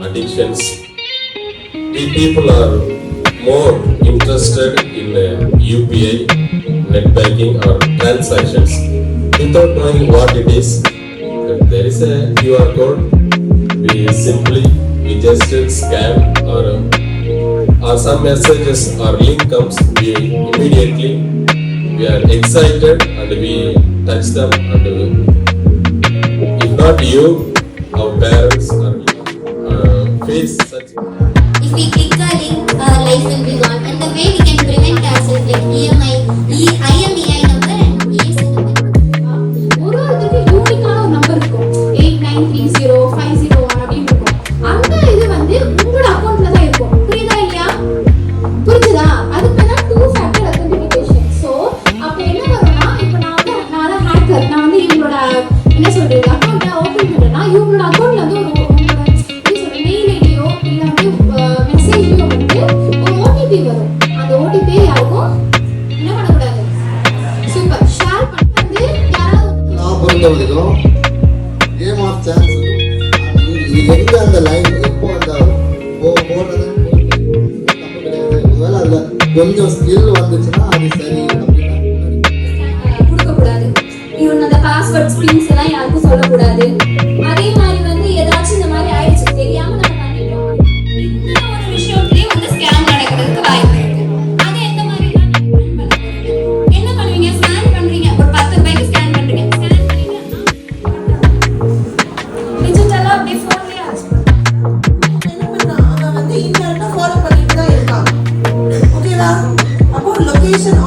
Addictions. People are more interested in UPI, net banking or transactions without knowing what it is. If there is a QR code, we just scan or some messages or link comes, we immediately we are excited and we touch them, and if not you, our parents or face such. If we click a link, our life will be gone. And the way we can prevent ourselves, like EMI, IMEI number and ESI number. ஒருத்தருக்கு யூனிக்கான ஒரு number இருக்கும், 893050 அப்படின்னு இருக்கும். அந்த இது வந்து உங்களோட அக்கௌண்ட்ல தான் இருக்கும். புரியுதா இல்லையா? புரிஞ்சுதா? அதுக்கு தான் 2 factor authentication. ஸோ அப்போ என்ன வரும்னா, இப்போ நான் ஹேக்கர், நான் வந்து இவங்களோட என்ன சொல்றது அக்கௌண்ட்டை ஓப்பன் பண்ணுறேன்னா, இவங்களோட அக்கௌண்ட்ல வந்து ஒரு வரும். அந்த ஓடிபி யாருக்கும் என்ன பண்ணக்கூடாது, சூப்பர் ஷேர் பண்ணி யாராவது நான் பொறுத்தவரைக்கும் ஏமாற சான்ஸ் இது எங்க அந்த லைன் எப்போ அந்த போடுறது தப்பு கிடையாது. ஒருவேளை அதுல கொஞ்சம் ஸ்கில் வந்துச்சுன்னா அது சரி அப்படின்னா கொடுக்கக்கூடாது. இவன் அந்த பாஸ்வேர்ட் ஸ்பின்ஸ் எல்லாம் யாருக்கும் சொல்லக்கூடாது. அதே மாதிரி வந்து ஏதாச்சும் இந்த மாதிரி ஆயிடுச்சு தெரியாம நம்ம பண்ணிட்டோம், இந்த ஒரு விஷயத்துலயே வந்து ஸ்கேம் நடக்கிறதுக்கு வாய்ப்பு இருக்கு. அது எந்த மாதிரி என்ன பண்ணுவீங்க? ஸ்கேன் பண்றீங்க, ஒரு 10 ரூபாய்க்கு ஸ்கேன் பண்றீங்க, ஸ்கேன் பண்ணீங்க டிஜிட்டலா அப்படியே போன்லயே ஆச்சு. என்ன பண்ணா அவன் வந்து இன்டர்நெட்டை ஃபாலோ பண்ணிட்டு தான் இருக்கான். ஓகேவா? அப்போ லொகேஷன்